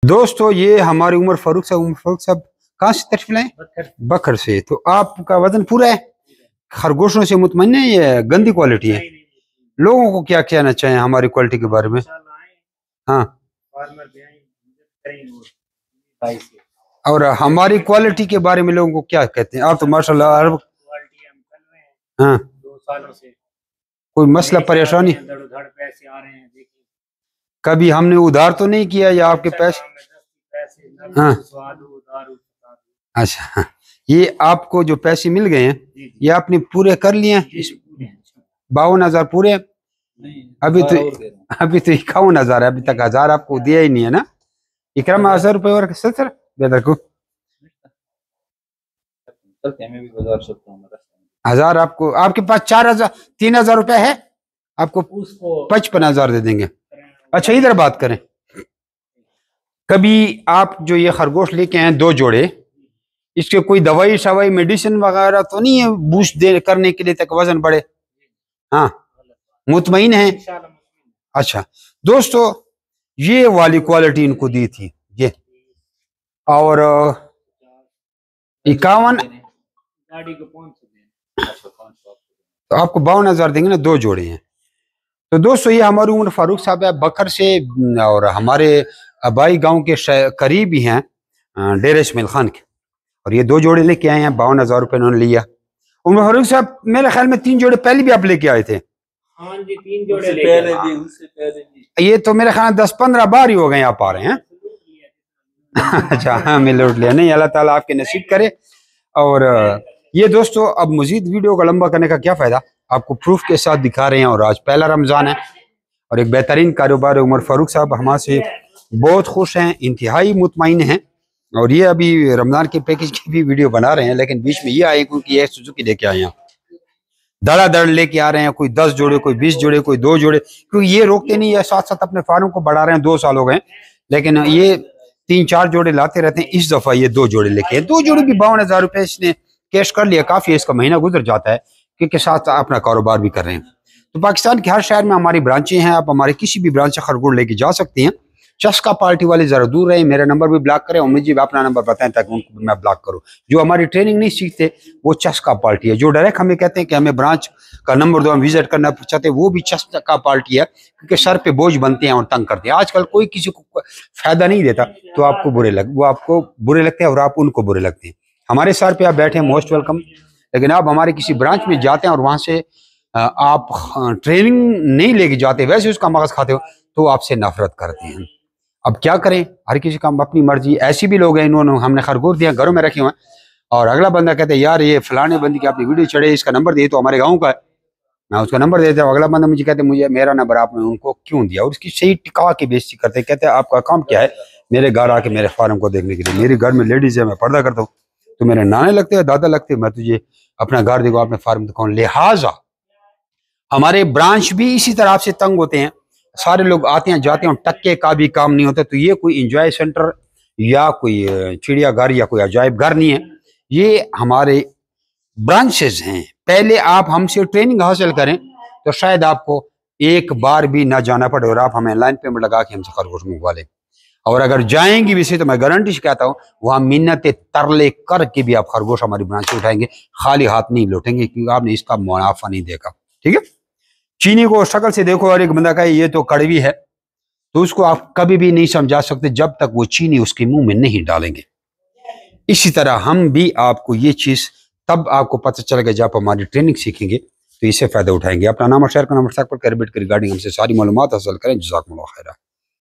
दोस्तों ये हमारी उमर फारूक साहब कहाँ से तशरीफ लाए? बकर से। तो आपका वजन पूरा है? खरगोशों से मुतमईन है? ये गंदी क्वालिटी है? लोगों को क्या कहना चाहें हमारी क्वालिटी के बारे में? हाँ, और हमारी क्वालिटी के बारे में लोगों को क्या कहते हैं? आप तो माशाल्लाह अरब। हाँ, 2 सालों से कोई मसला परेशानी? पैसे आ रहे हैं, देखिए कभी हमने उधार तो नहीं किया या आपके पैसे? हाँ, अच्छा, ये आपको जो पैसे मिल गए हैं ये आपने पूरे कर लिए हैं? 52,000 पूरे? अभी तो 51,000 है, अभी तक 1000 आपको दिया ही नहीं है ना? इकराम 1000 रुपये और सर बेहतर को 1000 आपको, आपके पास 4000 3000 रुपया है, आपको 55,000 दे देंगे। अच्छा इधर बात करें, कभी आप जो ये खरगोश लेके आए 2 जोड़े, इसके कोई दवाई शवाई मेडिसिन वगैरह तो नहीं है बूस्ट दे करने के लिए तक वजन बढ़े? हाँ, मुतमईन है? अच्छा दोस्तों, ये वाली क्वालिटी इनको दी थी ये, और 51, तो आपको 52,000 देंगे ना, 2 जोड़े हैं। तो दोस्तों ये हमारे उमर फारूक साहब है बकर से, और हमारे अबाई गांव के करीब ही हैं, डेरा इस्माइल खान के, और ये 2 जोड़े लेके आए हैं। 52,000 रुपये इन्होंने लिया। उमर फारूक साहब मेरे ख्याल में 3 जोड़े पहले भी आप लेके आए थे? हाँ जी, 3 जोड़े पहले भी। ये तो मेरे ख्याल 10-15 बार ही हो गए आप आ रहे हैं। अच्छा हाँ, मैं लौट लिया। नहीं, अल्लाह ताला आपके नसीब करे। और ये दोस्तों अब मजीद वीडियो को लंबा करने का क्या फायदा, आपको प्रूफ के साथ दिखा रहे हैं। और आज पहला रमजान है और एक बेहतरीन कारोबार है। उमर फारूक साहब हमारे बहुत खुश हैं, इंतहाई मुतमईन हैं। और ये अभी रमजान के पैकेज की भी वीडियो बना रहे हैं, लेकिन बीच में ये आए क्योंकि ये सुजुकी लेके आए हैं, धड़ाधड़ लेके आ रहे हैं। कोई 10 जोड़े, कोई 20 जोड़े, कोई 2 जोड़े, क्योंकि ये रोकते नहीं है, साथ साथ अपने फार्म को बढ़ा रहे हैं। 2 साल हो गए, लेकिन ये 3-4 जोड़े लाते रहते हैं। इस दफा ये 2 जोड़े लेके, 2 जोड़े भी 52,000 रुपये इसने कैश कर लिया। काफी इसका महीना गुजर जाता है, क्योंकि साथ अपना कारोबार भी कर रहे हैं। तो पाकिस्तान के हर शहर में हमारी ब्रांचें हैं, आप हमारे किसी भी ब्रांच से खरगोश लेके जा सकते हैं। चस्का पार्टी वाले जरा दूर रहे, मेरा नंबर भी ब्लॉक करें और मुझे भी अपना नंबर बताएं ताकि उनको मैं ब्लॉक करूं। जो हमारी ट्रेनिंग नहीं सीखते वो चस्का पार्टी है। जो डायरेक्ट हमें कहते हैं कि हमें ब्रांच का नंबर दो, हम विजिट करना चाहते हैं, वो भी चस्का पार्टी है, क्योंकि सर पे बोझ बनते हैं और तंग करते हैं। आजकल कोई किसी को फायदा नहीं देता तो आपको वो आपको बुरे लगते हैं और आप उनको बुरे लगते हैं। हमारे सर पे आप बैठे हैं, मोस्ट वेलकम। लेकिन आप हमारे किसी ब्रांच में जाते हैं और वहां से आप ट्रेनिंग नहीं लेके जाते, वैसे उसका मगज खाते हो, तो आपसे नफरत करते हैं। अब क्या करें, हर किसी का अपनी मर्जी। ऐसे भी लोग हैं, इन्होंने हमने खरगोश दिया, घरों में रखे हुए हैं, और अगला बंदा कहते हैं यार ये फलाने बंदी की आपने वीडियो चढ़े, इसका नंबर दिए तो हमारे गांव का है, मैं उसका नंबर देता हूँ। अगला बंदा मुझे कहते हैं मुझे मेरा नंबर आपने उनको क्यों दिया, और उसकी सही टिका के बेइज्जती करते हैं। कहते हैं आपका काम क्या है मेरे घर आके मेरे फार्म को देखने के लिए? मेरे घर में लेडीज है, मैं पर्दा करता हूँ, तो मेरे नाने लगते हैं, दादा लगते हैं, मैं तुझे अपना घर देखो, अपने फार्म दिखाऊं। लिहाजा हमारे ब्रांच भी इसी तरह से तंग होते हैं। सारे लोग आते हैं जाते हैं, टक्के का भी काम नहीं होता। तो ये कोई एंजॉय सेंटर या कोई चिड़ियाघर या कोई अजायब घर नहीं है, ये हमारे ब्रांचेस हैं। पहले आप हमसे ट्रेनिंग हासिल करें तो शायद आपको एक बार भी ना जाना पड़े और आप हमें लाइन पेमेंट लगा के हमसे खरगोश मंगवा लें। और अगर जाएंगी वैसे तो मैं गारंटी से कहता हूँ वहां मिन्नतें तरले करके भी आप खरगोश हमारी ब्रांच से उठाएंगे, खाली हाथ नहीं लौटेंगे, क्योंकि आपने इसका मुनाफा नहीं देखा। ठीक है, चीनी को शक्ल से देखो और एक बंदा कहे ये तो कड़वी है, तो उसको आप कभी भी नहीं समझा सकते जब तक वो चीनी उसके मुंह में नहीं डालेंगे। इसी तरह हम भी आपको ये चीज तब आपको पता चलेगा जब आप हमारी ट्रेनिंग सीखेंगे, तो इससे फायदा उठाएंगे। अपना नाम और शेयर का नंबर पर रिगार्डिंग हमसे सारी मालूमात हासिल करें। जज़ाकुमुल्लाह खैरा।